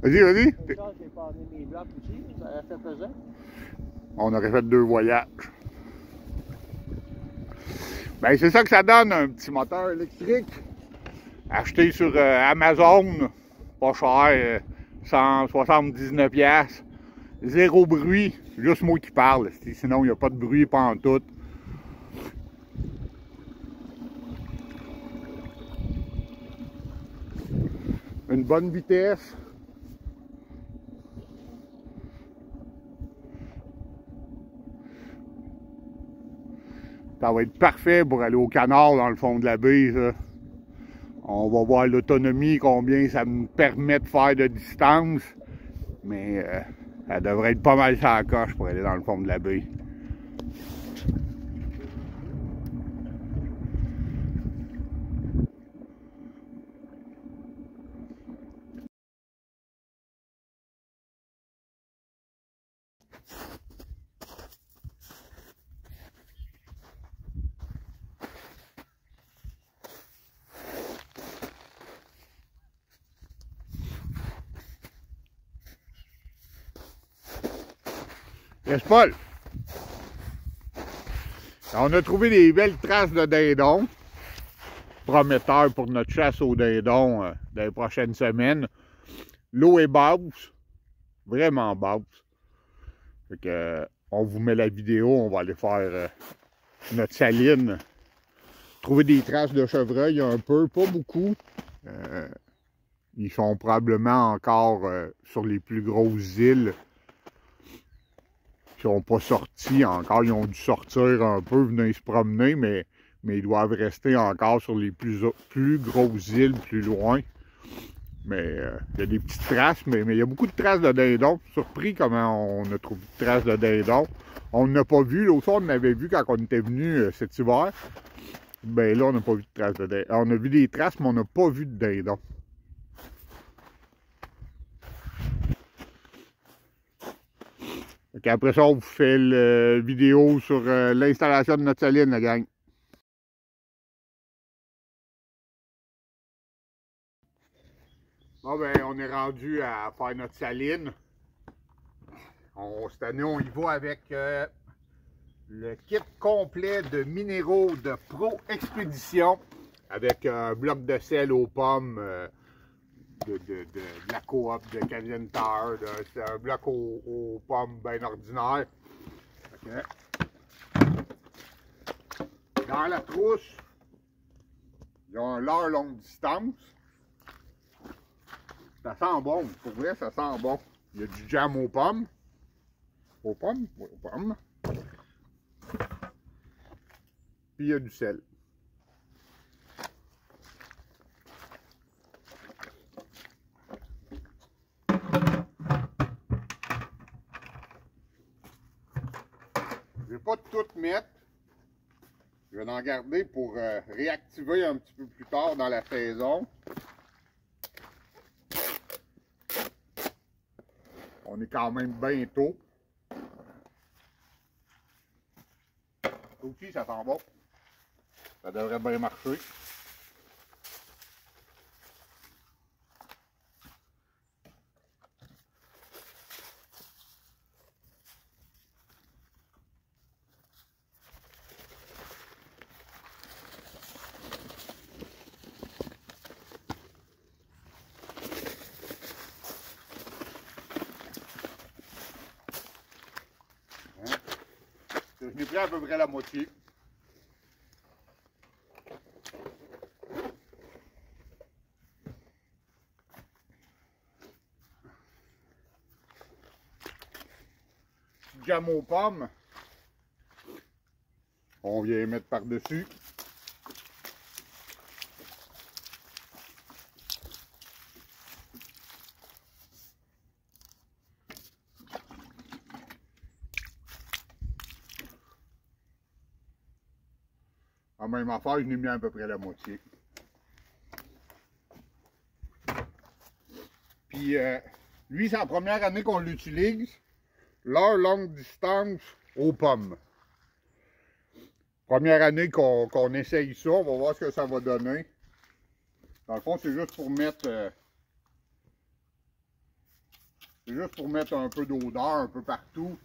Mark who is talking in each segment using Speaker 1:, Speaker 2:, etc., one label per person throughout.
Speaker 1: Vas-y, vas-y.
Speaker 2: Une chance, j'ai pas amené mes blocs aussi, ça aurait fait pesant.
Speaker 1: On aurait fait 2 voyages. Ben, c'est ça que ça donne, un petit moteur électrique. Acheté sur Amazon, pas cher, 179 $. Zéro bruit, juste moi qui parle. Sinon, il n'y a pas de bruit, pas en tout. Une bonne vitesse. Ça va être parfait pour aller au canard dans le fond de la baie, ça. On va voir l'autonomie, combien ça me permet de faire de distance. Mais ça devrait être pas mal sur la coche pour aller dans le fond de la baie. Yes, Paul? On a trouvé des belles traces de dindons. Prometteur pour notre chasse aux dindons dans les prochaines semaines. L'eau est basse. Vraiment basse. Fait que, on vous met la vidéo. On va aller faire notre saline. Trouver des traces de chevreuil un peu. Pas beaucoup. Ils sont probablement encore sur les plus grosses îles. Ils sont pas sortis encore, ils ont dû sortir un peu, venir se promener, mais ils doivent rester encore sur les plus grosses îles, plus loin. Mais il y a des petites traces, mais il y a beaucoup de traces de dindons. Surpris comment on a trouvé de traces de dindons. On n'a pas vu, l'autre fois on avait vu quand on était venu cet hiver. Ben là on n'a pas vu de traces de dindons. On a vu des traces, mais on n'a pas vu de dindons. Après ça, on vous fait la vidéo sur l'installation de notre saline, la gang. Bon, ben, on est rendu à faire notre saline. Cette année, on y va avec le kit complet de minéraux de Pro Expédition avec un bloc de sel aux pommes de la coop de Canadian Tire. C'est un bloc aux pommes bien ordinaire. Okay. Dans la trousse, il y a un leurre longue distance. Ça sent bon, pour vrai, ça sent bon. Il y a du jam aux pommes. Aux pommes? Oui, aux pommes. Puis il y a du sel. Je ne vais pas tout mettre. Je vais en garder pour réactiver un petit peu plus tard dans la saison. On est quand même bien tôt. Ça aussi, ça sent bon. Ça devrait bien marcher. Je n'ai pris à peu près la moitié. Jam aux pommes. On vient mettre par-dessus. En même affaire, je n'ai mis à peu près la moitié. Puis, lui, c'est la première année qu'on l'utilise. Leurre longue distance aux pommes. Première année qu'on essaye ça, on va voir ce que ça va donner. Dans le fond, c'est juste pour mettre C'est juste pour mettre un peu d'odeur un peu partout.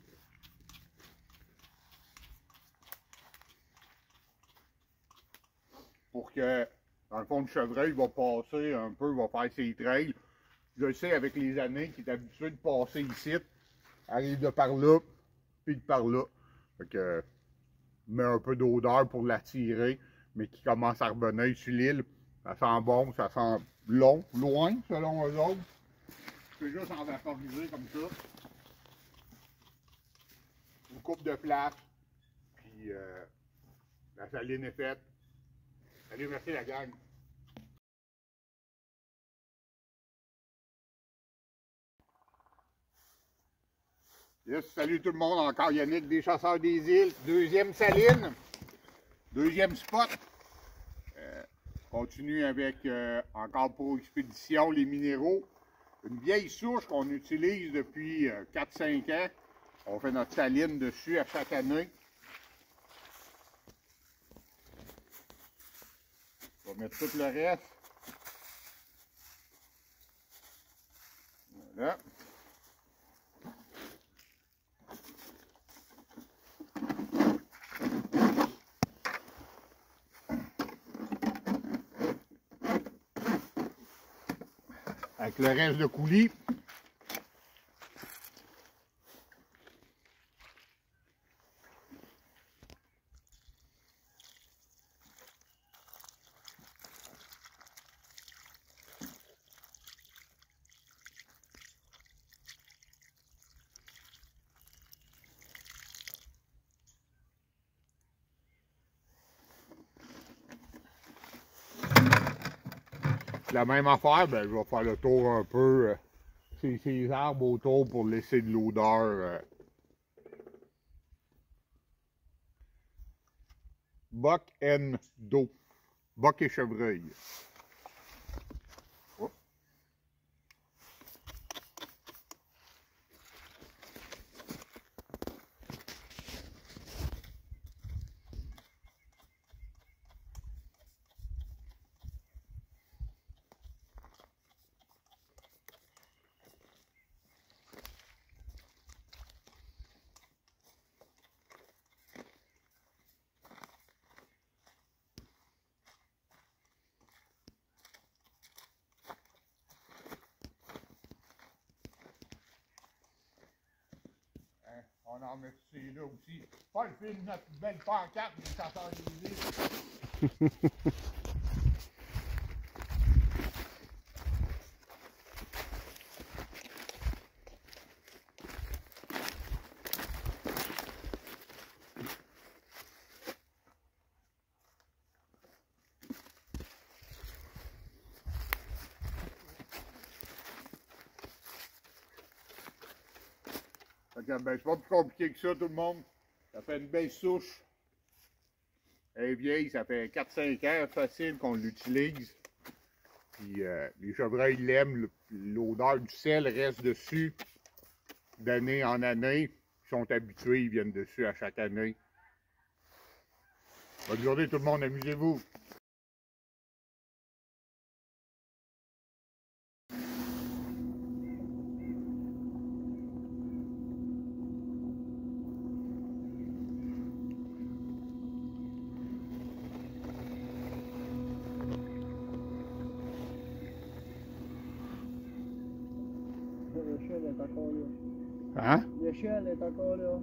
Speaker 1: Pour que, dans le fond, le chevreuil va passer un peu, va faire ses trails. Je sais, avec les années, qu'il est habitué de passer ici, arrive de par là, puis de par là. Fait que, met un peu d'odeur pour l'attirer, mais qui commence à revenir sur l'île. Ça sent bon, ça sent long, loin, selon eux autres. C'est juste en vaporiser comme ça. Une coupe de place, puis la saline est faite. Allez, merci la gang. Yes, salut tout le monde, encore Yannick des Chasseurs des Îles. Deuxième saline, deuxième spot. Continue avec encore pour expédition les minéraux. Une vieille souche qu'on utilise depuis 4-5 ans. On fait notre saline dessus à chaque année. On va mettre tout le reste. Voilà. Avec le reste de coulis. La même affaire, ben, je vais faire le tour un peu ces arbres autour pour laisser de l'odeur. Boc and dos. Boc et chevreuil. Oh. On en met ces là aussi. Pas le film de notre belle pancarte des Chasseurs des Îles. Ben, c'est pas plus compliqué que ça, tout le monde. Ça fait une belle souche. Elle est vieille, ça fait 4-5 ans, facile qu'on l'utilise. Puis les chevreuils l'aiment, l'odeur du sel reste dessus d'année en année. Ils sont habitués, ils viennent dessus à chaque année. Bonne journée tout le monde, amusez-vous.
Speaker 2: L'échelle est encore là.
Speaker 1: Hein?
Speaker 2: L'échelle est encore là.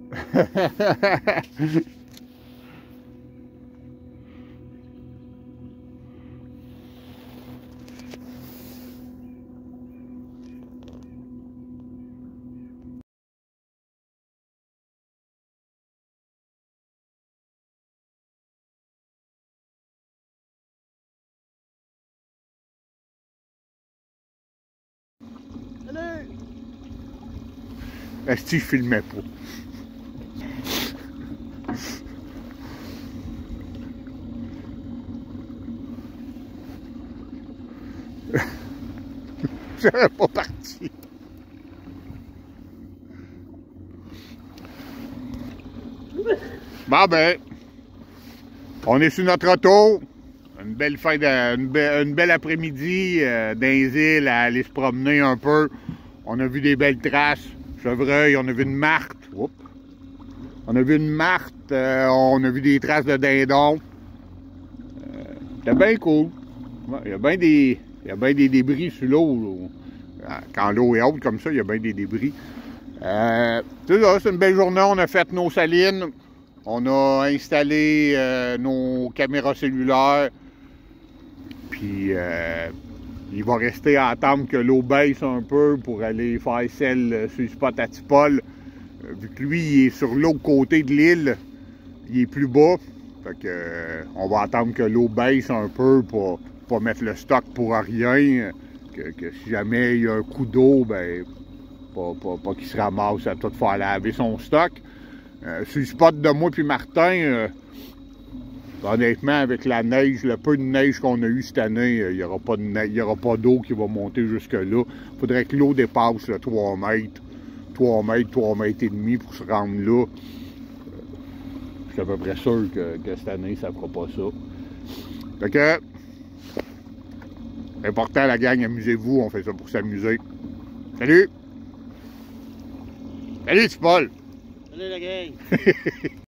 Speaker 2: Salut!
Speaker 1: Est-ce que je filmais pas? J'aurais pas parti. Bon ben, on est sur notre auto. Une belle fin une belle après-midi dans les îles à aller se promener un peu. On a vu des belles traces. Chevreuil, on a vu une martre. Oups. On a vu une martre. On a vu des traces de dindon. C'était bien cool. Il y a bien des débris sur l'eau. Quand l'eau est haute comme ça, il y a bien des débris. C'est ça, c'est une belle journée. On a fait nos salines. On a installé nos caméras cellulaires. Puis il va rester à attendre que l'eau baisse un peu pour aller faire celle sur le spot à Tipol. Vu que lui, il est sur l'autre côté de l'île, il est plus bas. Fait que on va attendre que l'eau baisse un peu pour pas mettre le stock pour rien. Que si jamais il y a un coup d'eau, ben pas qu'il se ramasse à tout faire laver son stock. Sur le spot de moi puis Martin, honnêtement, avec la neige, le peu de neige qu'on a eu cette année, il n'y aura pas d'eau qui va monter jusque-là. Il faudrait que l'eau dépasse le 3 mètres. 3 mètres et demi pour se rendre là. Je suis à peu près sûr que cette année, ça ne fera pas ça. Fait que, important la gang, amusez-vous, on fait ça pour s'amuser. Salut! Salut, Tipol!
Speaker 2: Salut la gang!